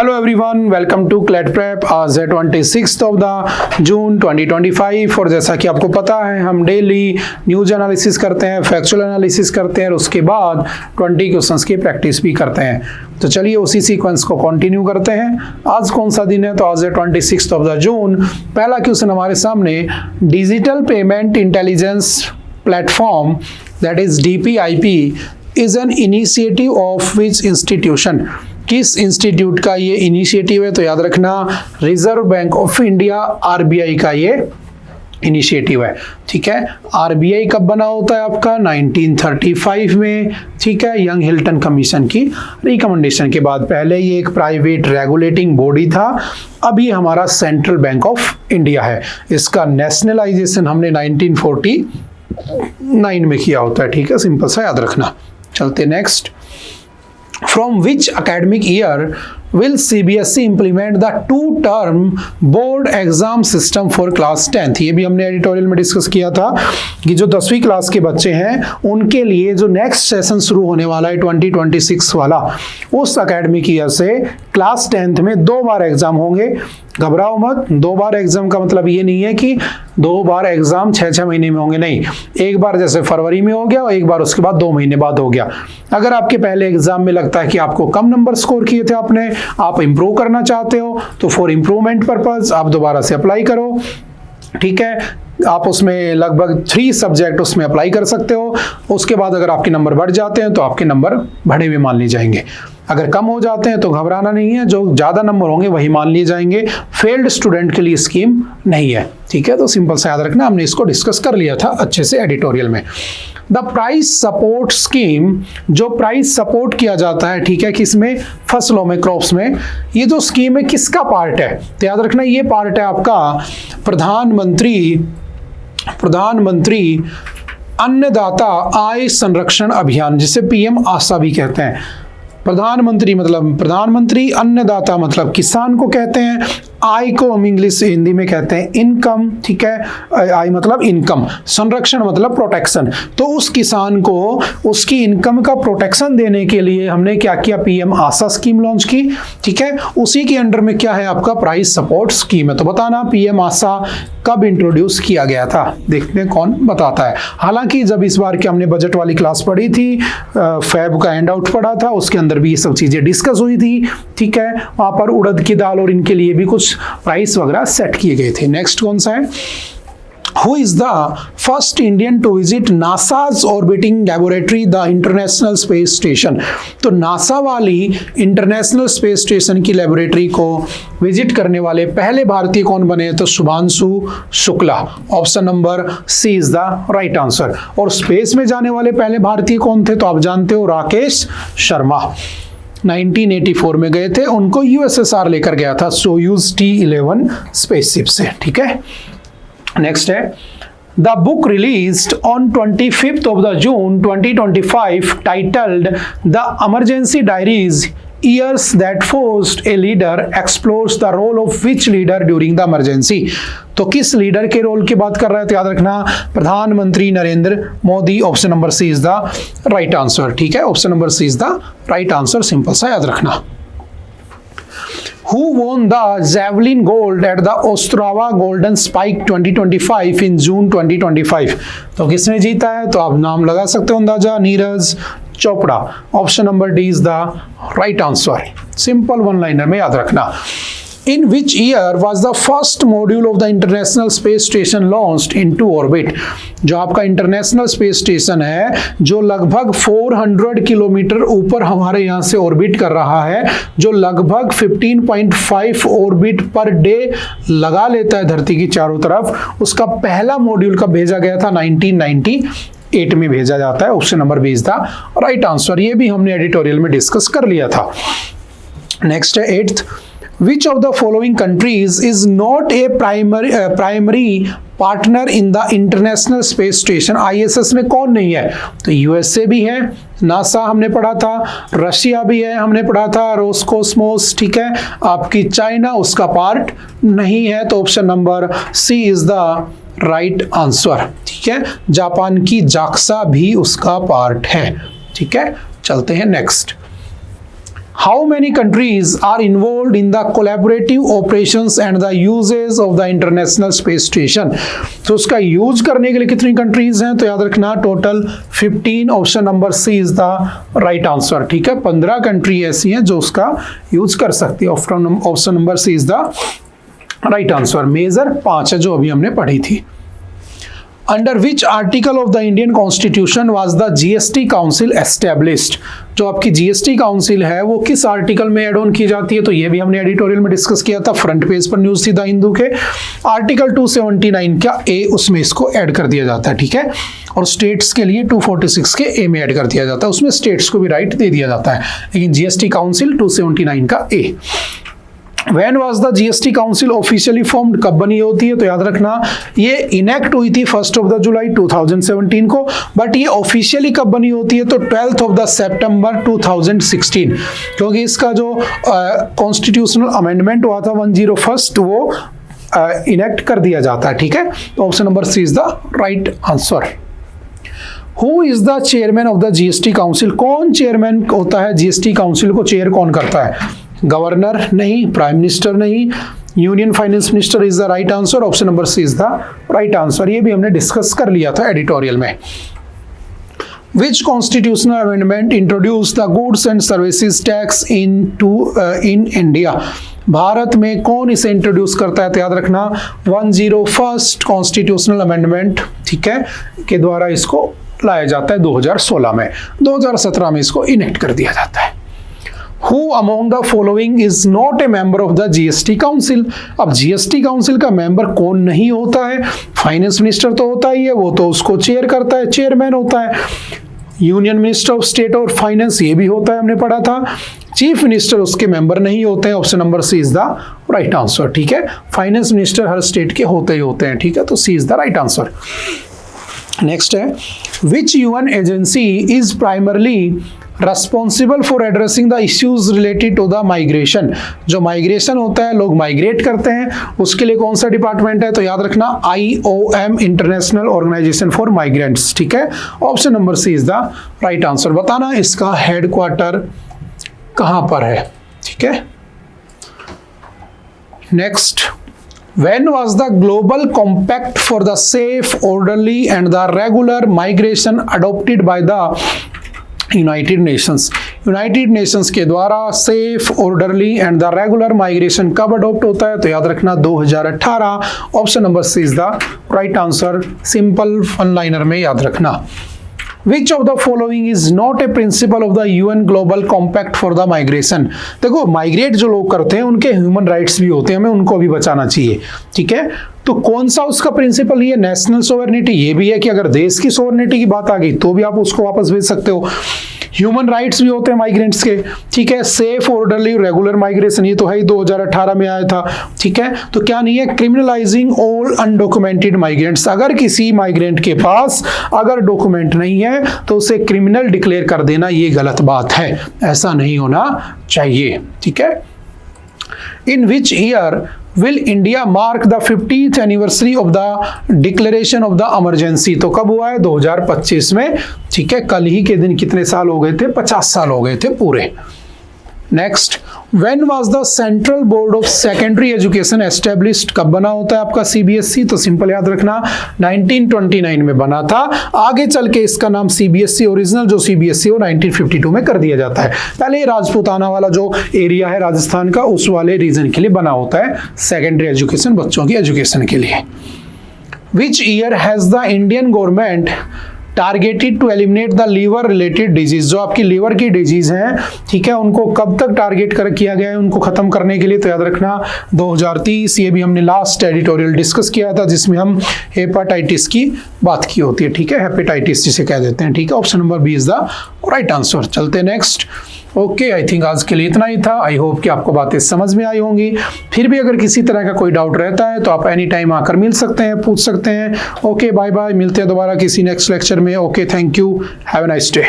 Hello everyone, welcome to CLAT prep. आज है 26 of the June 2025 और जैसा कि आपको पता है हम डेली न्यूज एनालिसिस करते हैं, फैक्चुअल एनालिसिस करते हैं और उसके बाद 20 क्वेश्चंस की प्रैक्टिस भी करते हैं। तो चलिए उसी सीक्वेंस को कंटिन्यू करते हैं। आज कौन सा दिन है? तो आज है 26 ऑफ द जून। पहला क्वेश्चन हमारे सामने, digital payment intelligence platform that is DPIP is an initiative of which institution. किस इंस्टीट्यूट का ये इनिशिएटिव है? तो याद रखना reserve bank of India RBI का ये इनिशिएटिव है। ठीक है, RBI कब बना होता है आपका? 1935 में। ठीक है, यंग हिल्टन कमीशन की रिकमेंडेशन के बाद। पहले ये एक प्राइवेट रेगुलेटिंग बॉडी था, अभी हमारा सेंट्रल बैंक ऑफ इंडिया है। इसका नेशनलाइजेशन हमने 1949 में किया होता है। ठीक है, सिंपल सा याद रखना। चलते next. From which academic year will CBSE implement the two-term board exam system for class 10th? ये भी हमने एडिटोरियल में डिस्कस किया था कि जो 10वीं क्लास के बच्चे हैं उनके लिए जो नेक्स्ट सेशन शुरू होने वाला है 2026 वाला, उस एकेडमिक ईयर से क्लास 10th में 2 बार एग्जाम होंगे। घबराओ मत, 2 बार एग्जाम का मतलब ये नहीं है कि 2 बार एग्जाम 6-6 महीने में होंगे, नहीं। एक बार जैसे फरवरी में हो गया और एक बार उसके बाद 2 महीने बाद हो गया। अगर आपके पहले एग्जाम में लगता है कि आपको कम नंबर स्कोर किए थे आपने, आप इंप्रूव करना चाहते हो, तो फॉर इंप्रूवमेंट पर्पज आप दोबारा से अप्लाई करो। ठीक है, आप उसमें लगभग 3 सब्जेक्ट उसमें अप्लाई कर सकते हो। उसके बाद अगर आपके नंबर बढ़ जाते हैं तो आपके नंबर बढ़े हुए मान लिए जाएंगे। अगर कम हो जाते हैं तो घबराना नहीं है, जो ज़्यादा नंबर होंगे वही मान लिए जाएंगे। फेल्ड स्टूडेंट के लिए स्कीम नहीं है। ठीक है, तो सिंपल सा याद रखना, हमने इसको डिस्कस कर लिया था अच्छे से एडिटोरियल में। द प्राइस सपोर्ट स्कीम, जो प्राइस सपोर्ट किया जाता है, ठीक है, किसमें? फसलों में, क्रॉप्स में। ये जो स्कीम है किसका पार्ट है? तो याद रखना ये पार्ट है आपका प्रधानमंत्री अन्नदाता आय संरक्षण अभियान, जिसे PM आशा भी कहते हैं। प्रधानमंत्री मतलब प्रधानमंत्री, अन्नदाता मतलब किसान को कहते हैं, आय को हम इंग्लिश हिंदी में कहते हैं इनकम। ठीक है, आय मतलब इनकम, संरक्षण मतलब प्रोटेक्शन। तो उस किसान को उसकी इनकम का प्रोटेक्शन देने के लिए हमने क्या किया? PM आशा स्कीम लॉन्च की। ठीक है, उसी के अंडर में क्या है आपका? प्राइस सपोर्ट स्कीम है। तो बताना PM आशा कब इंट्रोड्यूस किया गया था? देखते हैं कौन बताता है। हालांकि जब इस बार की हमने बजट वाली क्लास पढ़ी थी, फैब का हैंड आउट पढ़ा था, उसके अंदर भी ये सब चीजें डिस्कस हुई थी। ठीक है, वहां पर उड़द की दाल और इनके लिए भी कुछ प्राइस वगैरह सेट किए गए थे। नेक्स्ट कौन सा है? Who is the first Indian to visit NASA's orbiting laboratory, the International Space Station? तो नासा वाली इंटरनेशनल स्पेस स्टेशन की लेबोरेटरी को विजिट करने वाले पहले भारतीय कौन बने? तो Shubhanshu Shukla. Option number C is the right answer. और स्पेस में जाने वाले पहले भारतीय कौन थे? तो आप जानते हो, राकेश शर्मा। 1984 में गए थे, उनको USSR लेकर गया था सोयूज T11 स्पेसशिप से। ठीक है, नेक्स्ट है the book released on 25th of the June 2025 titled the emergency diaries years that forced a leader explores the role of which leader during the emergency। तो किस leader के role की बात कर रहे हैं? तो याद रखना प्रधानमंत्री Narendra Modi. Option number C is the right answer. ठीक है, option number C is the right answer, simple सा याद रखना। Who won the Javelin Gold at the Ostrava Golden Spike 2025 in June 2025? तो किसने जीता है? तो आप नाम लगा सकते हो अंदाजा, Neeraj Chopra. Option number D is the right answer. Simple one liner में याद रखना। In which year was the first module of the International Space Station launched into orbit? जो आपका इंटरनेशनल स्पेस स्टेशन है, जो लगभग 400 किलोमीटर ऊपर हमारे यहाँ से ऑर्बिट कर रहा है, जो लगभग 15.5 ऑर्बिट पर डे लगा लेता है धरती की चारों तरफ, उसका पहला मॉड्यूल कब भेजा गया था? 1998 में भेजा जाता है। Option number B is the right answer. ये भी हमने एडिटोरियल में डिस्कस कर लिया था। नेक्स्ट है 8th। Which of the following countries is not a primary partner in the International Space Station? ISS में कौन नहीं है? तो USA भी है, नासा हमने पढ़ा था, रशिया भी है, हमने पढ़ा था, रोसकोस्मोस। ठीक है, आपकी चाइना उसका पार्ट नहीं है, तो option number C is the right answer. ठीक है, जापान की जाक्सा भी उसका पार्ट है। ठीक है, चलते हैं next. How many countries are involve in the collaborative operations and the uses of the international space station. तो उसका यूज करने के लिए कितनी कंट्रीज हैं, तो याद रखना total 15, option number C is the right answer. ठीक है, 15 कंट्री ऐसी हैं जो उसका यूज कर सकती है। Option number C is the right answer. Major 5 है जो अभी हमने पढ़ी थी। Under which article of the Indian constitution was the GST council established. जो आपकी जीएसटी काउंसिल है वो किस आर्टिकल में एड ऑन की जाती है, तो ये भी हमने एडिटोरियल में डिस्कस किया था, फ्रंट पेज पर न्यूज थी द हिंदू के। आर्टिकल 279 का ए, उसमें इसको ऐड कर दिया जाता है। ठीक है, और स्टेट्स के लिए 246 के ए में ऐड कर दिया जाता है, उसमें स्टेट्स को भी राइट दे दिया जाता है, लेकिन जीएसटी काउंसिल 279 का ए। When was the GST council officially formed, कब बनी होती है, तो याद रखना ये इनेक्ट हुई थी 1 जुलाई 2017 को, बट ये ऑफिशियली कब बनी होती है, तो 12 सितंबर 2016, क्योंकि इसका जो कॉन्स्टिट्यूशनल अमेंडमेंट हुआ था 101 वो इनेक्ट कर दिया जाता है। ठीक है, तो option number C is the right answer. Who is the chairman of the GST council, कौन चेयरमैन होता है जीएसटी काउंसिल को चेयर कौन करता है, गवर्नर नहीं, प्राइम मिनिस्टर नहीं, union finance minister is the right answer. Option number C is the right answer. ये भी हमने डिस्कस कर लिया था एडिटोरियल में। Which constitutional amendment introduced the goods and services tax in India? Bharat में कौन इसे इंट्रोड्यूस करता है, तो याद रखना 101st कॉन्स्टिट्यूशनल अमेंडमेंट, ठीक है, के द्वारा इसको लाया जाता है 2016 में। 2017 में इसको इनेक्ट कर दिया जाता है। Who among the following is not a member of the GST Council? अब GST काउंसिल का मेंबर कौन नहीं होता है, फाइनेंस मिनिस्टर तो होता ही है, वो तो उसको चेयर करता है, चेयरमैन होता है। यूनियन मिनिस्टर ऑफ स्टेट और फाइनेंस ये भी होता है, हमने पढ़ा था। चीफ मिनिस्टर उसके मेंबर नहीं होते हैं। Option number C is the right answer. ठीक है, फाइनेंस मिनिस्टर हर स्टेट के होते ही होते हैं। ठीक है, तो C is the right answer. Next है, which UN agency is primarily responsible for addressing the issues related to the migration. जो माइग्रेशन होता है, लोग माइग्रेट करते हैं, उसके लिए कौन सा डिपार्टमेंट है, तो याद रखना IOM, international organization for migrants. ठीक है, option number C is the right answer. बताना इसका हेडक्वार्टर कहां पर है। ठीक है, next, When was the Global Compact for the Safe, Orderly and the Regular Migration adopted by the United Nations? United Nations के द्वारा safe, orderly and the regular migration कब अडॉप्ट होता है, तो याद रखना 2018। Option number C is the right answer. Simple one liner में याद रखना। Which of the following is not a principle of the UN Global Compact for the Migration? देखो, माइग्रेट जो लोग करते हैं उनके ह्यूमन राइट्स भी होते हैं, हमें उनको भी बचाना चाहिए। ठीक है, तो कौन सा उसका प्रिंसिपल ये नेशनल सोवरेनिटी, ये भी है कि अगर देश की सोवरेनिटी की बात आ गई तो भी आप उसको वापस भेज सकते हो। ह्यूमन राइट्स भी होते हैं माइग्रेंट्स के। ठीक है, सेफ, ऑर्डरली, रेगुलर माइग्रेशन, ये तो है ही, 2018 में आया था। ठीक है, तो क्या नहीं है, क्रिमिनलाइजिंग ऑल अनडॉक्यूमेंटेड माइग्रेंट्स। अगर किसी माइग्रेंट के पास अगर डॉक्यूमेंट नहीं है तो उसे क्रिमिनल डिक्लेयर कर देना, ये गलत बात है, ऐसा नहीं होना चाहिए। ठीक है, in which year will India mark the 50th anniversary of the declaration of the emergency? तो कब हुआ है, 2025 में। ठीक है, कल ही के दिन कितने साल हो गए थे, 50 साल हो गए थे पूरे। Next, when was the central board of secondary education established? कब बना होता है आपका CBSE? तो सिंपल याद रखना 1929 में बना था। आगे चल के इसका नाम CBSE, ओरिजिनल जो CBSE वो 1952 में कर दिया जाता है। पहले राजपूताना वाला जो एरिया है राजस्थान का, उस वाले रीजन के लिए बना होता है सेकेंडरी एजुकेशन, बच्चों की एजुकेशन के लिए। Which year has the Indian government targeted to eliminate the liver related disease? जो आपकी लीवर की डिजीज हैं, ठीक है, उनको कब तक टारगेट किया गया है उनको खत्म करने के लिए? तो याद रखना 2030। ये भी हमने लास्ट एडिटोरियल डिस्कस किया था जिसमें हम हेपाटाइटिस की बात की होती है। ठीक है, हेपेटाइटिस जिसे कह देते हैं। ठीक है, option number B is the right answer. चलते नेक्स्ट। ओके, आई थिंक आज के लिए इतना ही था। आई होप कि आपको बातें समझ में आई होंगी। फिर भी अगर किसी तरह का कोई डाउट रहता है तो आप एनी टाइम आकर मिल सकते हैं, पूछ सकते हैं। ओके, बाय बाय, मिलते हैं दोबारा किसी नेक्स्ट लेक्चर में। Okay, thank you, have a nice day.